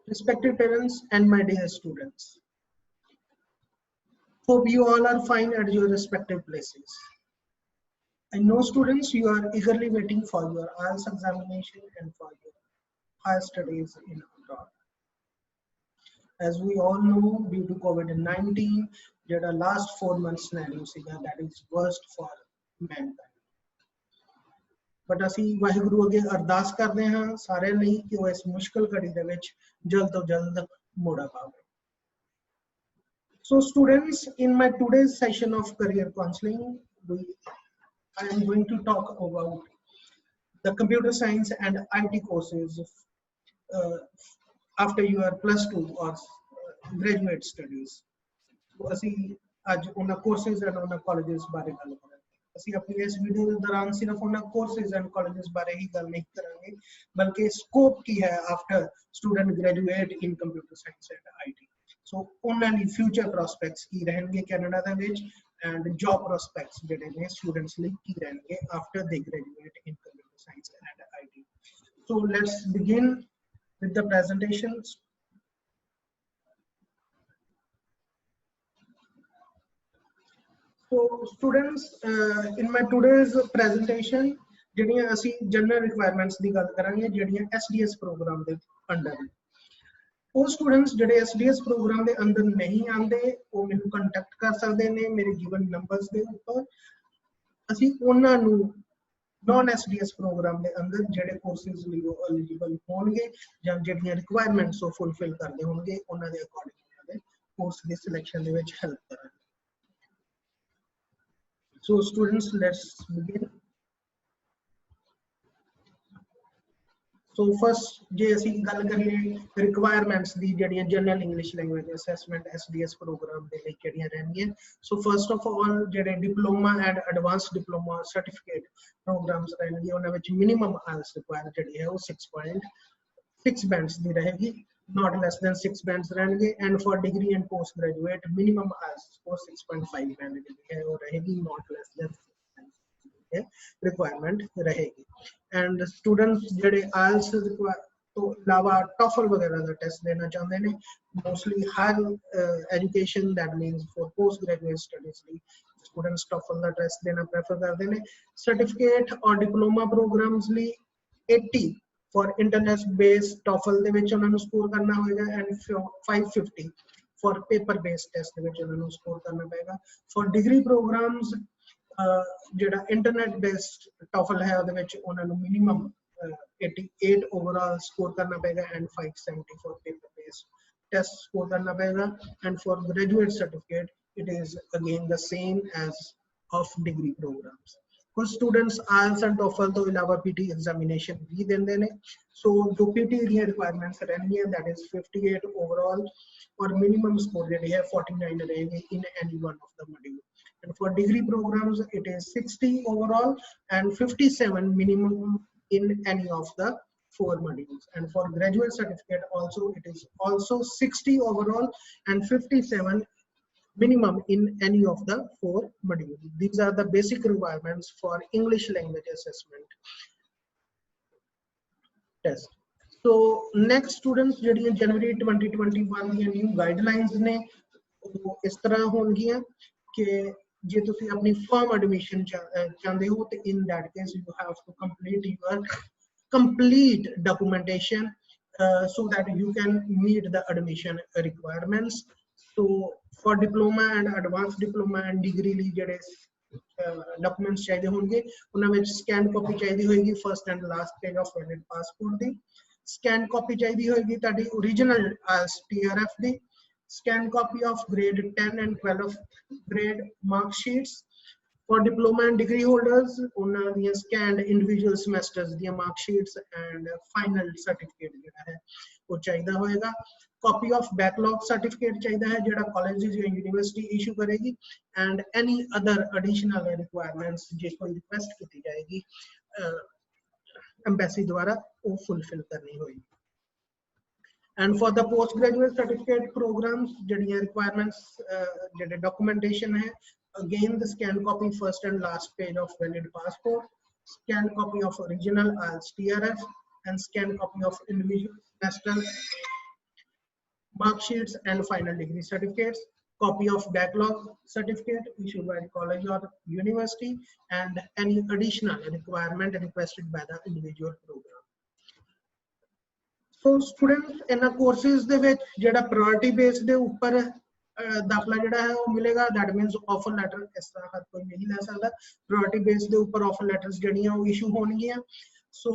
Respected parents and my dear students, hope you all are fine at your respective places. I know students, you are eagerly waiting for your IELTS examination and for your higher studies in abroad. As we all know, due to COVID-19, there are last 4 months scenario that is worst for mankind. But ਅਸੀਂ ਵਾਹਿਗੁਰੂ ਅੱਗੇ ਅਰਦਾਸ ਕਰਦੇ ਹਾਂ ਸਾਰਿਆਂ ਲਈ ਕਿ ਉਹ ਇਸ ਮੁਸ਼ਕਲ ਘੜੀ ਦੇ ਵਿੱਚ ਜਲਦ ਤੋਂ ਜਲਦ ਮੋੜਾ ਪਾਵੇ So students, in my today's session of career counseling, I am going to talk about the computer science and IT courses after your plus 2 or graduate studies. So ਅਸੀਂ ਅੱਜ ਉਹਨਾਂ courses and ਉਹਨਾਂ colleges ਬਾਰੇ ਗੱਲ ਕਰਾਂਗੇ ਅਸੀਂ ਆਪਣੀ ਇਸ ਵੀਡੀਓ ਦੇ ਦੌਰਾਨ ਸਿਰਫ ਉਹਨਾਂ ਕੋਰਸਿਸ ਐਂਡ ਕਾਲਜਸ ਬਾਰੇ ਹੀ ਗੱਲ ਨਹੀਂ ਕਰਾਂਗੇ ਬਲਕਿ ਸਕੋਪ ਕੀ ਹੈ after student graduate in computer science and IT so ਉਹਨਾਂ ਦੀ ਫਿਊਚਰ ਪ੍ਰੋਸਪੈਕਟਸ ਕੀ ਰਹਿਣਗੇ ਕੈਨੇਡਾ ਦੇ ਵਿੱਚ ਐਂਡ ਜੌਬ ਪ੍ਰੋਸਪੈਕਟਸ ਜਿਹੜੇ ਨੇ ਸਟੂਡੈਂਟਸ ਲਈ ਕੀ ਰਹਿਣਗੇ ਆਫਟਰ ਦੇ graduate in computer science and IT so let's begin with the presentation So students, in my today's presentation, ਜਿਹੜੀਆਂ ਅਸੀਂ ਜਨਰਲ ਰਿਕੁਆਇਰਮੈਂਟਸ ਦੀ ਗੱਲ ਕਰਾਂਗੇ ਜਿਹੜੀਆਂ SDS ਪ੍ਰੋਗਰਾਮ ਦੇ ਅੰਡਰ ਨੇ ਉਹ ਸਟੂਡੈਂਟਸ ਜਿਹੜੇ SDS ਪ੍ਰੋਗਰਾਮ ਦੇ ਅੰਦਰ ਨਹੀਂ ਆਉਂਦੇ ਉਹ ਮੈਨੂੰ ਕੰਟੈਕਟ ਕਰ ਸਕਦੇ ਨੇ ਮੇਰੇ ਗਿਵਨ ਨੰਬਰਸ ਦੇ ਉੱਪਰ ਅਸੀਂ ਉਹਨਾਂ ਨੂੰ ਨੌਨ SDS ਪ੍ਰੋਗਰਾਮ ਦੇ ਅੰਦਰ ਜਿਹੜੇ ਕੋਰਸਿਸ ਲਈ ਉਹ ਐਲੀਜੀਬਲ ਹੋਣਗੇ ਜਾਂ ਜਿਹੜੀਆਂ ਰਿਕੁਆਇਰਮੈਂਟਸ ਉਹ ਫੁੱਲਫਿਲ ਕਰਦੇ ਹੋਣਗੇ ਉਹਨਾਂ ਦੇ ਅਕੋਰਡਿੰਗ ਉਹਨਾਂ ਦੇ ਕੋਰਸ ਦੀ ਸਿਲੈਕਸ਼ਨ ਦੇ ਵਿੱਚ ਹੈਲਪ ਕਰਾਂਗੇ So students, let's begin. So first, ਜੇ ਅਸੀਂ ਗੱਲ ਕਰੀਏ requirements ਦੀ ਜਿਹੜੀਆਂ general English language assessment SDS programme ਦੇ ਲਈ ਕਿਹੜੀਆਂ ਰਹਿਣਗੀਆਂ ਸੋ ਫਸਟ ਆਫ ਆਲ ਜਿਹੜੇ diploma and advance diploma certificate programmes ਰਹਿਣਗੇ ਉਹਨਾਂ ਵਿੱਚ ਮਿਨੀਮਮ IELTS ਰਿਕੁਆਇਰ ਜਿਹੜੀ ਹੈ ਉਹ 6.6 ਬੈਂਡਸ ਦੀ ਰਹੇਗੀ not less than 6 bands रहेंगे and for degree and postgraduate minimum IELTS score 6.5 band है और रहेगी not less than requirement रहेगी and students जेडे IELTS तो अलावा TOEFL वगैरह का टेस्ट देना चाहते हैं mostly higher education that means for postgraduate studies students TOEFL का टेस्ट देना prefer करते हैं certificate और diploma programs ਲਈ 80 for internet based TOEFL ਦੇ ਵਿੱਚ ਉਹਨਾਂ ਨੂੰ ਸਕੋਰ ਕਰਨਾ ਹੋਵੇਗਾ and 550 for paper based test ਦੇ ਵਿੱਚ ਉਹਨਾਂ ਨੂੰ ਸਕੋਰ ਕਰਨਾ ਪਏਗਾ for degree programs ਜਿਹੜਾ internet based TOEFL ਹੈ ਉਹਦੇ ਵਿੱਚ ਉਹਨਾਂ ਨੂੰ minimum 88 overall ਸਕੋਰ ਕਰਨਾ ਪਏਗਾ and 570 for paper based test score ਕਰਨਾ ਪਏਗਾ and for graduate certificate it is again the same as of degree programs कुछ स्टूडेंट्स IELTS एंड TOEFL तो अलावा PT एग्जामिनेशन भी देंगे ने सो जो PT दी रिक्वायरमेंट्स रहनी है दैट इज 58 ओवरऑल और मिनिमम स्कोर रेट है 49 रहेगी in any one of the module and for degree programmes it is 60 overall and 57 minimum in any of the 4 modules and for graduate certificate also it is also 60 overall and 57 minimum in any of the 4 modules. These are the basic requirements for English language assessment test. So next students ਜਿਹੜੀ January 2021 ਦੀਆਂ new guidelines ਨੇ ਉਹ ਇਸ ਤਰ੍ਹਾਂ ਹੋਣਗੀਆਂ ਕਿ ਜੇ ਤੁਸੀਂ ਆਪਣੀ firm admission ਚਾਹੁੰਦੇ ਹੋ ਤੇ in that case you have to complete your complete documentation so that you can meet the admission requirements. So for diploma and advanced diploma and degree ਲਈ ਜਿਹੜੇ ਡਾਕੂਮੈਂਟਸ ਚਾਹੀਦੇ ਹੋਣਗੇ ਉਹਨਾਂ ਵਿੱਚ ਸਕੈਨ ਕਾਪੀ ਚਾਹੀਦੀ ਹੋਏਗੀ first and last page of valid passport the scan copy ਚਾਹੀਦੀ ਹੋਏਗੀ ਤੁਹਾਡੀ original TRF the scan copy of grade 10 and 12 grade mark sheets for diploma and degree holders ਉਹਨਾਂ ਦੀਆਂ scanned individual semesters ਦੀਆਂ mark sheets and final certificate ਜਿਹੜਾ ਹੈ ਉਹ ਚਾਹੀਦਾ ਹੋਏਗਾ copy of backlog certificate ਚਾਹੀਦਾ ਹੈ ਜਿਹੜਾ ਕਾਲਜ ਜਾਂ ਯੂਨੀਵਰਸਿਟੀ ਇਸ਼ੂ ਕਰੇਗੀ and any other additional requirements ਜੇ ਕੋਈ ਰਿਕੁਐਸਟ ਕੀਤੀ ਜਾਏਗੀ ਐਮਬੈਸੀ ਦੁਆਰਾ ਉਹ ਫੁੱਲਫਿਲ ਕਰਨੀ ਹੋਏਗੀ and for the postgraduate certificate programs ਜਿਹੜੀਆਂ requirements ਜਿਹੜੇ documentation ਹੈ again the scan copy first and last page of valid passport scan copy of original IELTS TRF and scan copy of individual semester marksheets and final degree certificates, copy of backlog certificate issued by the college or university, and any additional requirement requested by the individual program. So students in courses ਦੇ ਵਿੱਚ ਜਿਹੜਾ priority base ਦੇ ਉੱਪਰ ਦਾਖਲਾ ਜਿਹੜਾ ਹੈ ਉਹ ਮਿਲੇਗਾ, that means offer letter ਇਸ ਤਰ੍ਹਾਂ ਹਰ ਕੋਈ ਨਹੀਂ ਲੈ ਸਕਦਾ, priority base ਦੇ ਉੱਪਰ offer letters ਜਿਹੜੀਆਂ ਉਹ issue ਹੋਣਗੀਆਂ. So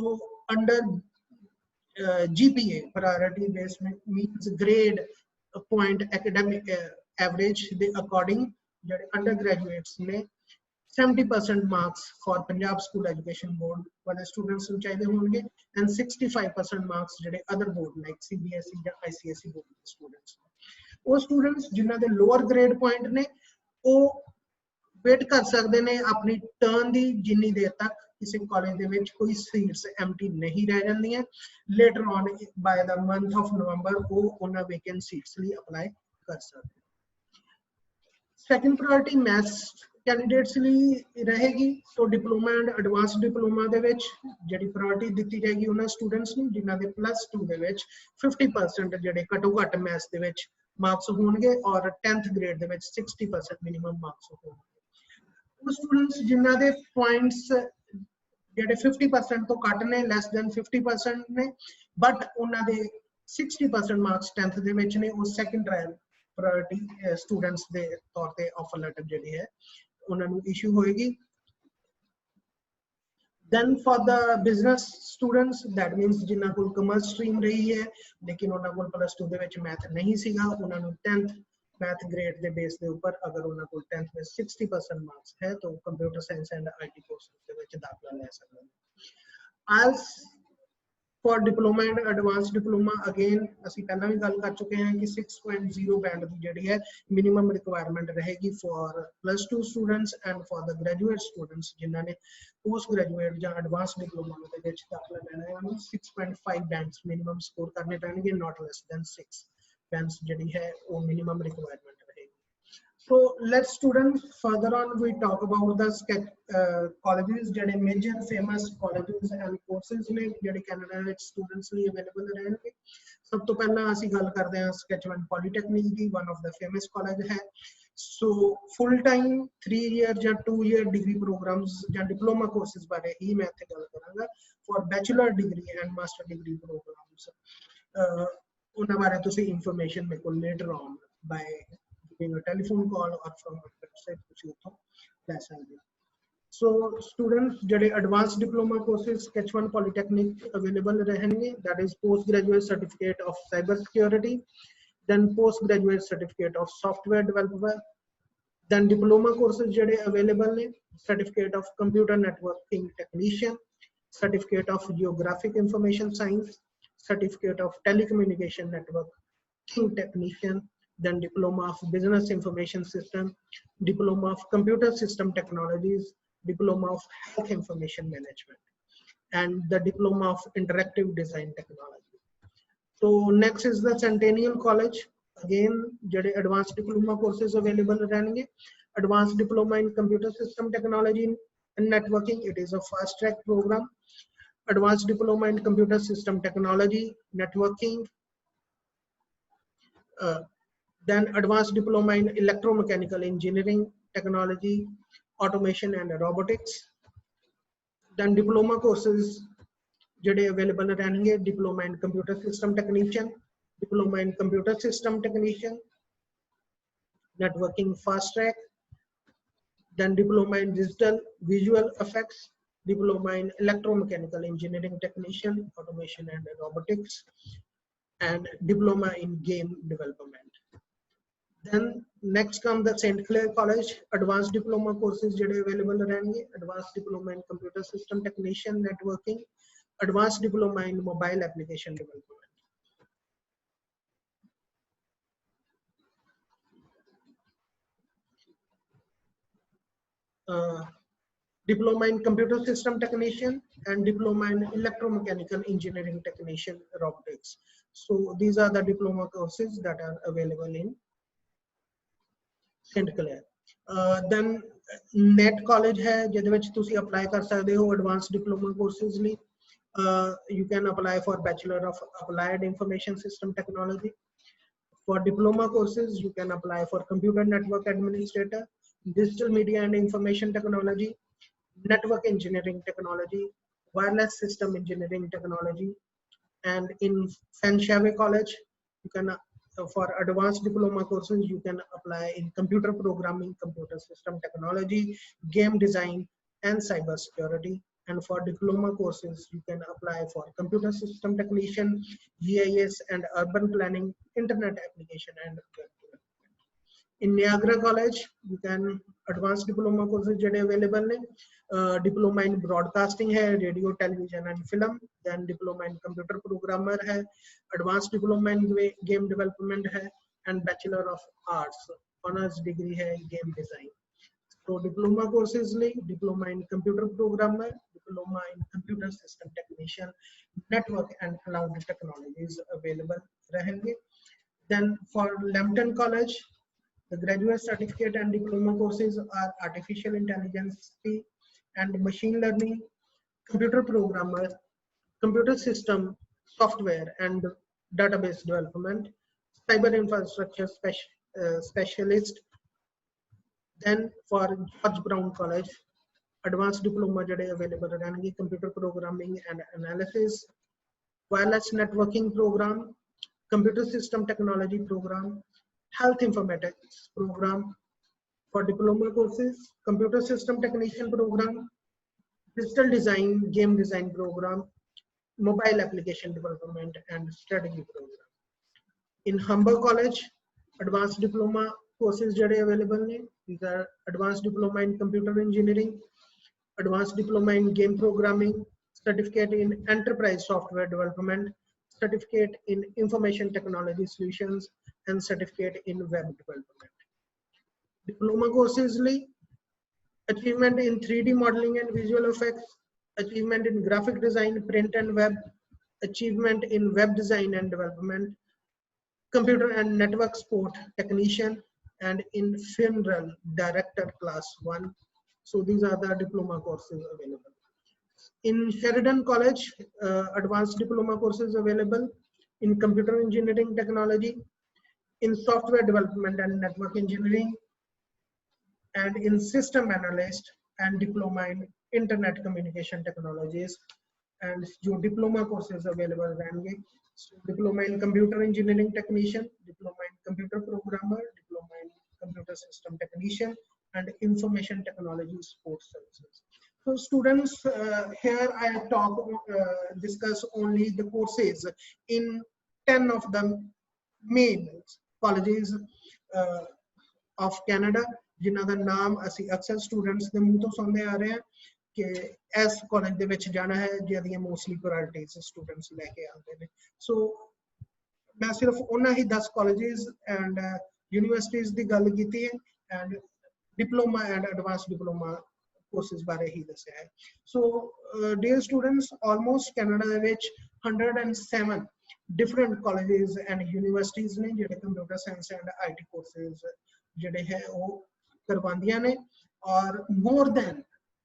under GPA priority base means grade point academic average ਦੇ according ਜਿਹੜੇ undergraduates ਨੇ 70% marks for Punjab School Education Board वाले students ਨੂੰ ਚਾਹੀਦੇ ਹੋਣਗੇ, and 65% marks ਜਿਹੜੇ other board like CBSE ਜਾਂ ICSE board ਦੇ students. ਉਹ students ਜਿਨ੍ਹਾਂ ਦੇ lower grade point ਨੇ ਉਹ wait ਕਰ ਸਕਦੇ ਨੇ ਆਪਣੀ turn ਦੀ, ਜਿੰਨੀ ਦੇਰ ਤੱਕ ਕਿਸੇ ਕਾਲਜ ਦੇ ਵਿੱਚ ਕੋਈ ਸੀਟਸ ਐਮਟੀ ਨਹੀਂ ਰਹਿ ਜਾਂਦੀਆਂ. later on by the month of November ਉਹ ਉਹਨਾਂ vacant seats ਲਈ apply ਕਰ ਸਕਦੇ. second priority maths कैंडिडेट्स ਲਈ रहेगी. तो डिप्लोमा एंड एडवांस डिप्लोमा ਦੇ ਵਿੱਚ ਜਿਹੜੀ ਪ੍ਰਾਇੋਰਟੀ ਦਿੱਤੀ ਜਾਏਗੀ ਉਹਨਾਂ ਸਟੂਡੈਂਟਸ ਨੂੰ ਜਿਨ੍ਹਾਂ ਦੇ +2 ਦੇ ਵਿੱਚ 50% ਜਿਹੜੇ ਘੱਟੋ ਘੱਟ ਮੈਥਸ ਦੇ ਵਿੱਚ ਮਾਰਕਸ ਹੋਣਗੇ ਔਰ 10th ਗ੍ਰੇਡ ਦੇ ਵਿੱਚ 60% ਮਿਨੀਮਮ ਮਾਰਕਸ ਹੋਣਗੇ. ਉਹ ਸਟੂਡੈਂਟਸ ਜਿਨ੍ਹਾਂ ਦੇ ਪੁਆਇੰਟਸ ਜਿਹੜੇ 50% ਤੋਂ ਘੱਟ ਨੇ, ਲੈਸ ਦੈਨ 50% ਨੇ, ਬਟ ਉਹਨਾਂ ਦੇ 60% ਮਾਰਕਸ 10th ਦੇ ਵਿੱਚ ਨੇ, ਉਹ ਸੈਕੰਡ ਟ੍ਰਾਇਲ ਪ੍ਰਾਇੋਰਟੀ ਸਟੂਡੈਂਟਸ ਦੇ ਤੌਰ ਤੇ ਆਫਰ ਲੈਟਰ ਜਿਹੜੀ ਹੈ ਉਹਨਾਂ ਨੂੰ ਇਸ਼ੂ ਹੋਏਗੀ. then for the business students that means ਜਿਨ੍ਹਾਂ ਕੋਲ ਕਮਰਸ ਸਟਰੀਮ ਰਹੀ ਹੈ ਲੇਕਿਨ ਉਹਨਾਂ ਕੋਲ +2 ਦੇ ਵਿੱਚ ਮੈਥ ਨਹੀਂ ਸੀਗਾ, ਉਹਨਾਂ ਨੂੰ 10th ਮੈਥ ਗ੍ਰੇਡ ਦੇ ਬੇਸ ਦੇ ਉੱਪਰ ਅਗਰ ਉਹਨਾਂ ਕੋਲ 10th ਵਿੱਚ 60% ਮਾਰਕਸ ਹੈ ਤਾਂ computer science and IT course ਦੇ ਵਿੱਚ ਦਾਖਲਾ ਲੈ ਸਕਦੇ ਨੇ. IELTS for diploma and advanced diploma again ਅਸੀਂ ਪਹਿਲਾਂ ਵੀ ਗੱਲ ਕਰ ਚੁੱਕੇ ਹਾਂ ਕਿ 6.0 ਬੈਂਡ ਦੀ ਜਿਹੜੀ ਹੈ ਮਿਨੀਮਮ ਰਿਕੁਆਇਰਮੈਂਟ ਰਹੇਗੀ for +2 students and for the graduate students ਜਿਨ੍ਹਾਂ ਨੇ ਪੋਸਟ ਗ੍ਰੈਜੂਏਟ ਜਾਂ ਐਡਵਾਂਸ ਡਿਪਲੋਮਾ ਦੇ ਵਿੱਚ ਦਾਖਲਾ ਲੈਣਾ ਹੈ ਉਹਨੂੰ 6.5 ਬੈਂਡਸ ਮਿਨੀਮਮ ਸਕੋਰ ਕਰਨੇ ਪੈਣਗੇ, not less than 6 ਬੈਂਡਸ ਜਿਹੜੀ ਹੈ ਉਹ ਮਿਨੀਮਮ ਰਿਕੁਆਇਰਮੈਂਟ ਰਹੇਗੀ. So let's students further on we talk about the colleges ਜਿਹੜੇ major famous colleges and courses ਨੇ ਜਿਹੜੇ ਕੈਨੇਡਾ ਵਿੱਚ students ਲਈ available ਰਹਿਣਗੇ. ਸਭ ਤੋਂ ਪਹਿਲਾਂ ਅਸੀਂ ਗੱਲ ਕਰਦੇ ਹਾਂ ਸਕੈਚਵਨ polytechnic the, one of the famous college ਹੈ. So full time 3 year ਜਾਂ 2 year degree programs ਜਾਂ diploma courses ਬਾਰੇ ਹੀ ਮੈਂ ਇੱਥੇ ਗੱਲ ਕਰਾਂਗਾ. For bachelor degree and master degree programs ਉਹਨਾਂ ਬਾਰੇ ਤੁਸੀਂ information ਮੇਰੇ ਕੋਲ later on by a telephone call or from a website ਤੁਸੀਂ ਉੱਥੋਂ ਲੈ ਸਕਦੇ ਹੋ. So students ਜਿਹੜੇ advanced diploma courses Sketch1 Polytechnic available ਰਹਿਣਗੇ, that is postgraduate certificate of cyber security, then postgraduate certificate of software developer, then diploma courses ਜਿਹੜੇ available ne certificate of computer networking technician, certificate of geographic information science, certificate of telecommunication networking technician, then diploma of business information system, diploma of computer system technologies, diploma of health information management, and the diploma of interactive design technology. So next is the Centennial College. Again jade advanced diploma courses available ਰਹਿਣਗੇ. Advanced diploma in computer system technology and networking, it is a fast track program. Advanced diploma in computer system technology networking, then advanced diploma in electromechanical engineering technology, automation and robotics. Then diploma courses ਜਿਹੜੇ available ਰਹਿਣਗੇ, diploma in computer system technician, diploma in computer system technician, networking fast track, then diploma in digital visual effects, diploma in electromechanical engineering technician, automation and robotics, and diploma in game development. Then next come the St. Clair College. Advanced diploma courses ਜਿਹੜੇ available ਰਹਿਣਗੇ, advanced diploma in computer system technician networking, advanced diploma in mobile application development. Diploma in computer system technician and diploma in electromechanical engineering technician robotics. So these are the diploma courses that are available in St. Clair. Then NET college है ਜਿਹਦੇ ਵਿੱਚ ਤੁਸੀਂ apply ਕਰ ਸਕਦੇ ਹੋ advanced diploma courses ਲਈ. You can apply for Bachelor of Applied Information System Technology, For diploma courses, you can apply for computer network administrator, digital media and information technology, network engineering technology, wireless system engineering technology. And in Fanshawe College, you can for advanced diploma courses, you can apply in computer programming, computer system technology, game design, and cyber security. And for diploma courses, you can apply for computer system technician, GIS and urban planning, internet application and web development. In Niagara College, you can advanced diploma courses jade available ne. Diploma in broadcasting hai, radio, television and film. Then diploma in computer programmer hai, advanced diploma in game development hai, and bachelor of arts honors degree hai game design. So diploma courses like diploma in computer programmer, diploma in computer system technician, network and cloud technologies available rahenge. Then for Lambton College, the graduate certificate and diploma courses are artificial intelligence and machine learning, computer programmer, computer system, software and database development, cyber infrastructure specialist. Then for George Brown College, advanced diploma available are computer programming and analysis, wireless networking program, computer system technology program, health informatics program. For diploma courses, computer system technician program, digital design, game design program, mobile application development and strategy program. In Humber College, advanced diploma courses available. These are advanced diploma in computer engineering, advanced diploma in game programming, certificate in enterprise software development, certificate in information technology solutions, and certificate in web development. Diploma courses like achievement in 3D modeling and visual effects, achievement in graphic design, print and web, achievement in web design and development, computer and network support technician, and in FINRAL director class 1. So these are the diploma courses available. In Sheridan College, advanced diploma courses available in computer engineering technology, in software development and network engineering, and in system analyst and diploma in internet communication technologies. And जो diploma courses available रहेंगे, so diploma in computer engineering technician, diploma in computer programmer, diploma in computer system technician, and information technology support services. So students, here I discuss only the courses in 10 of the main colleges of Canada, जिन्हां दा नाम असी अक्सर students they मुंह तो सुनते आ रहे हैं कि इस कॉलेज दे विच जाना है, जिहदियां मोस्टली प्रायोरिटीज स्टूडेंट्स लेके आते हैं. सो मैं सिर्फ उन्हां ही 10 कॉलेजेस एंड यूनिवर्सिटीज दी गल कीती है and diploma and advance diploma courses बारे ही दस्सिया है. So dear students, almost Canada दे विच 107 डिफरेंट कॉलेजेस एंड यूनिवर्सिटीज ने जिहड़े computer science and IT courses जिहड़े है वो करवांदियां ने, और मोर देन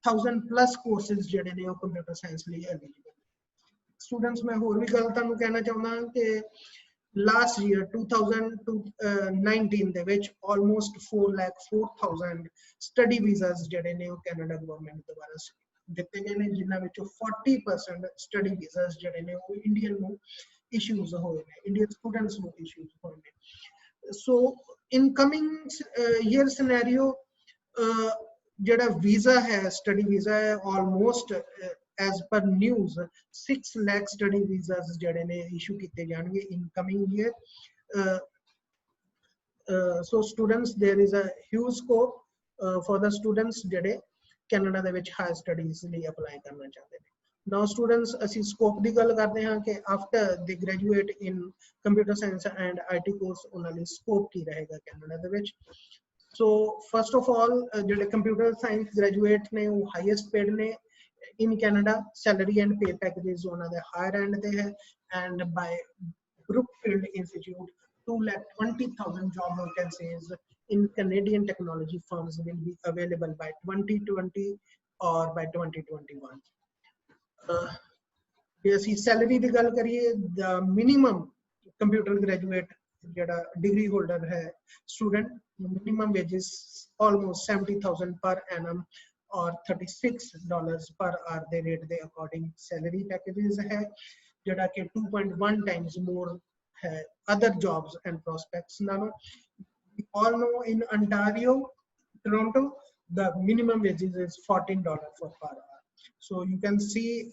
1000+ कोर्सेस जिहड़े ने वो कंप्यूटर साइंस लिए एलिजिबल. स्टूडेंट्स, मैं होर भी गल तुहानू कहना चाहुंदा कि लास्ट ईयर 2019 दे विच ऑलमोस्ट 4,04,000 स्टडी वीजास जिहड़े ने वो कैनेडा गवर्नमेंट द्वारा दिते गए ने, जिन्हां विचों 40% स्टडी वीजास जिहड़े ने वो इंडियन नू इशूज होए ने, इंडियन स्टूडेंट्स नू इशूज होए ने. So in coming year scenario, jada visa hai, study visa hai, almost as per news 6 lakh study visas jade ne issue kitte jange in coming year. So students, there is a huge scope for the students jade Canada de vich higher studies li apply karna chahte ne. Now students, ਅਸੀਂ scope ਦੀ ਗੱਲ ਕਰਦੇ ਹਾਂ ਕਿ after they graduate in computer science and IT course ਉਹਨਾਂ ਲਈ scope ਕੀ ਰਹੇਗਾ Canada ਦੇ ਵਿੱਚ. So first of all, ਜਿਹੜੇ computer science graduate ਨੇ ਉਹ highest paid ਨੇ in Canada, salary and pay packages ਉਹਨਾਂ ਦੇ higher end ਤੇ ਹੈ, and by Brookfield Institute 2,20,000 job vacancies in Canadian technology firms will be available by 2020 or by 2021. ਜੇ ਅਸੀਂ ਸੈਲਰੀ ਦੀ ਗੱਲ ਕਰੀਏ, the minimum computer graduate जेड़ा डिग्री होल्डर है student, minimum wages almost 70,000 per annum और $36 per hour दे rate दे according salary packages है, जेड़ा कि 2.1 टाइम्स मोर है अदर जॉब्स एंड प्रोस्पेक्ट्स नालों. We all know in Ontario, Toronto, the minimum wages is $14 per hour. So you can see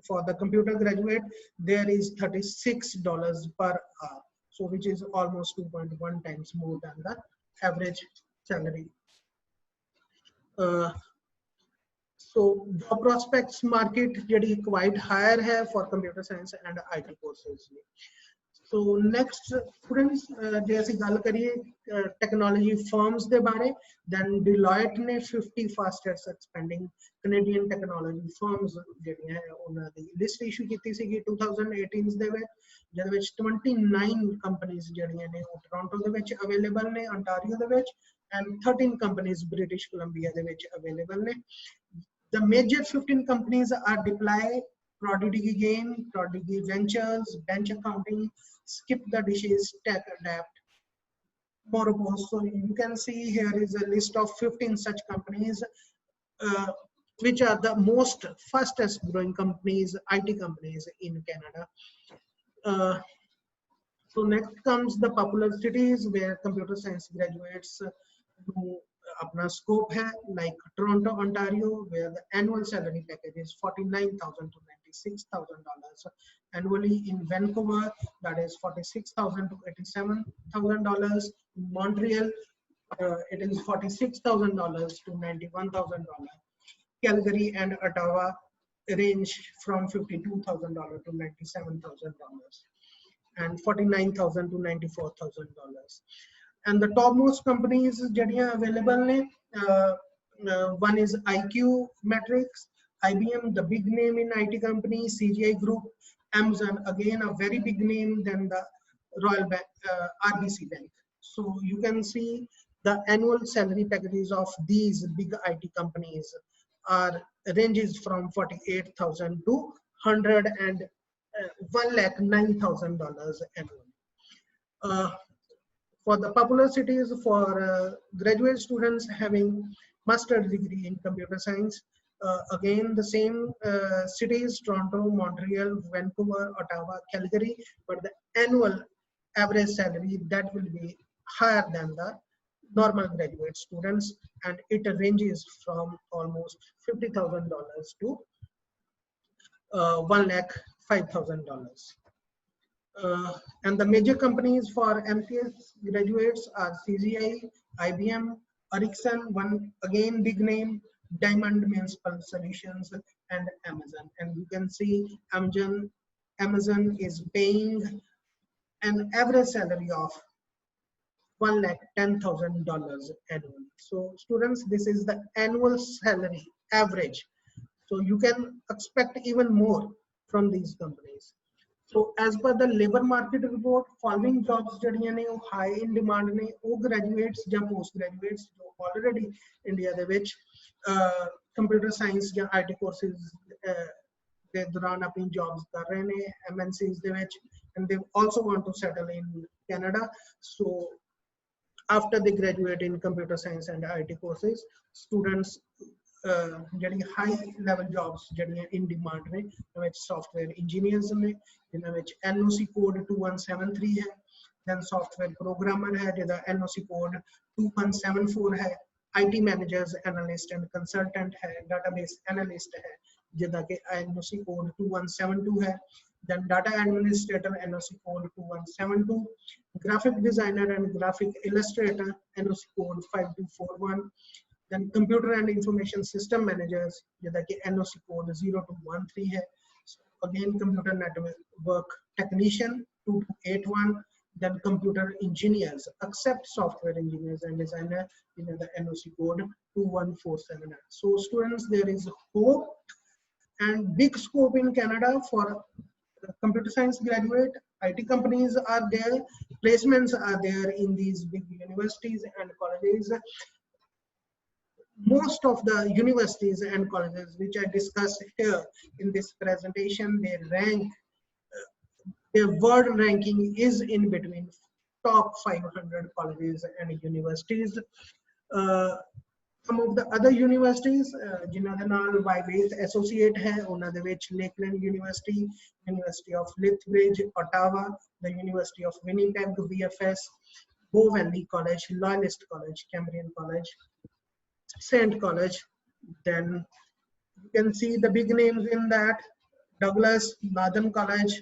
for the computer graduate, there is $36 per hour. So which is almost 2.1 times more than the average salary. So job prospects market is quite higher hai for computer science and IT courses. So next students जे ਅਸੀਂ ਗੱਲ ਕਰੀਏ technology firms ਦੇ ਬਾਰੇ, then Deloitte ਨੇ 50 fastest expanding Canadian technology firms ਜਿਹੜੀਆਂ ਹੈ ਉਹਨਾਂ ਦੀ list issue ਕੀਤੀ ਸੀਗੀ 2018 ਦੇ ਵਿੱਚ, ਜਿਹਦੇ ਵਿੱਚ 29 ਕੰਪਨੀਆਂ ਜਿਹੜੀਆਂ ਨੇ ਉਹ ਟੋਰਾਂਟੋ ਦੇ ਵਿੱਚ ਅਵੇਲੇਬਲ ਨੇ, ontario ਦੇ ਵਿੱਚ, and 13 companies British Columbia ਦੇ ਵਿੱਚ ਅਵੇਲੇਬਲ ਨੇ. The major 15 companies are Deploy, Prodigy Game, Prodigy Ventures, Bench Accounting, Skip the Dishes, Tech Adapt, Morobos. So you can see here is a list of 15 such companies, which are the most fastest growing companies, IT companies in Canada. So next comes the popular cities where computer science graduates do अपना scope है, like Toronto, Ontario, where the annual salary package is $49,000 to $96,000 annually. In Vancouver, that is $46,000 to $87,000. In Montreal, it is $46,000 to $91,000. Calgary and Ottawa range from $52,000 to $97,000 and $49,000 to $94,000. And the topmost companies ਜਿਹੜੀਆਂ available ਨੇ, one is IQ Metrics, IBM, the big name in IT company, CGI Group, Amazon, again a very big name, then the Royal Bank, RBC Bank. So you can see the annual salary packages of these big IT companies are ranges from $48,000 to $109,000 annually. For the popular cities for graduate students having master's degree in computer science, again the same cities, Toronto, Montreal, Vancouver, Ottawa, Calgary, but the annual average salary that will be higher than the normal graduate students, and it ranges from almost $50,000 to $105,000. And the major companies for MCS graduates are CGI, IBM, Ericsson, one again big name, Diamond Municipal Solutions, and Amazon. And you can see Amazon is paying an average salary of $110,000 annually. So students, this is the annual salary average. So you can expect even more from these companies. So as per the labor market report, following jobs ਜਿਹੜੀਆਂ ਨੇ ਉਹ high in demand ਨੇ, ਉਹ graduates ਜਾਂ post graduates ਜੋ already India ਦੇ ਵਿੱਚ computer science ਜਾਂ IT courses ਦੇ ਦੌਰਾਨ ਆਪਣੀ jobs ਕਰ ਰਹੇ ਨੇ MNCs ਦੇ ਵਿੱਚ, and they also want to settle in Canada. So after they graduate in computer science and IT courses, students ਜਿਹੜੀ high level jobs ਜਿਹੜੀਆਂ in demand ਨੇ, which software engineers ਨੇ, ਜਿਨ੍ਹਾਂ ਵਿੱਚ NOC code 2173 ਹੈ, then software programmer ਹੈ ਜਿਹਦਾ NOC code 2174 ਹੈ, IT managers, analyst and consultant है, database analyst है ਜਿਹਦਾ ਕਿ NOC code 2172 है, then data administrator NOC code 2172, graphic designer and graphic illustrator NOC code 5241, then computer and information system managers ਜਿਹਦਾ ਕਿ NOC code 0213 है, so again computer network technician 2281, then computer engineers except software engineers and designer in the NOC code 2147. So students, there is hope and big scope in Canada for computer science graduate. IT companies are there, placements are there in these big universities and colleges. Most of the universities and colleges which I discussed here in this presentation, their world ranking is in between top 500 colleges and universities. Uh, some of the other universities ਜਿਨ੍ਹਾਂ ਦੇ ਨਾਲ ਵਾਈਵੇਸ associate ਹੈ ਉਹਨਾਂ ਦੇ ਵਿੱਚ ਲੇਕਲੈਂਡ university, University of Lethbridge, Ottawa, the University of Winnipeg, VFS, Bow Valley College, Loyalist College, Cambrian College, Saint College. Then you can see the big names in that: Douglas, Northern College,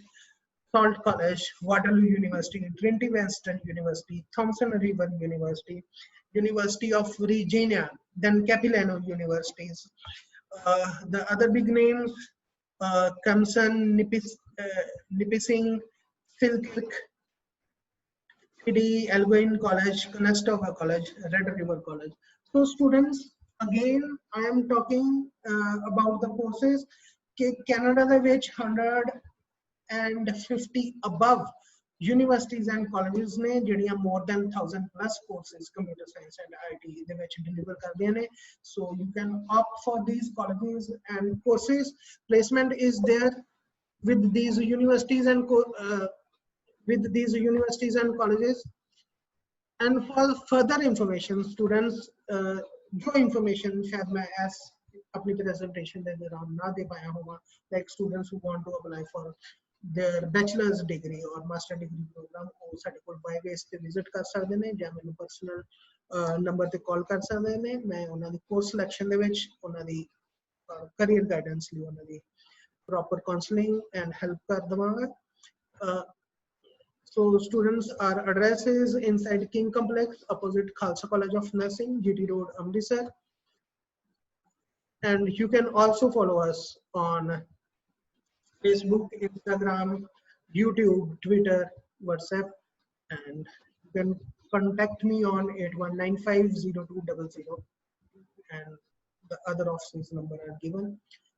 Salt College, Waterloo University, Trinity Western University, Thompson River University, University of Virginia, then Capilano Universities. The other big names: Clemson, Nipissing, Falkirk, PD, Algonquin College, Conestoga College, Red River College. So students, again, I am talking about the courses. Canada ਦੇ ਵਿੱਚ 150 above universities and colleges ਨੇ ਜਿਹੜੀਆਂ more than 1000 plus courses computer science and IT ਦੇ ਵਿੱਚ deliver ਕਰਦੀਆਂ ਨੇ. So you can opt for these colleges and courses. Placement is there with these universities and colleges. And for further information, students, जो information शायद मैं as अपनी presentation ਦੇ दौरान ना दे पाया होगा, like students who want to apply for their bachelor's degree or master degree program, ਉਹ ਸਾਡੇ ਕੋਲ by base ਤੇ visit ਕਰ ਸਕਦੇ ਨੇ ਜਾਂ ਮੈਨੂੰ personal number ਤੇ call ਕਰ ਸਕਦੇ ਨੇ. ਮੈਂ ਉਹਨਾਂ ਦੀ course selection ਦੇ ਵਿੱਚ ਉਹਨਾਂ ਦੀ career guidance ਲਈ ਉਹਨਾਂ ਦੀ proper counseling and help ਕਰ ਦਵਾਂਗਾ. So students, our address is inside King Complex, opposite Khalsa College of Nursing, GT Road, Amritsar. And you can also follow us on Facebook, Instagram, YouTube, Twitter, WhatsApp, and you can contact me on 81950200, and the other offices number are given.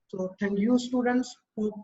So thank you, students. Hope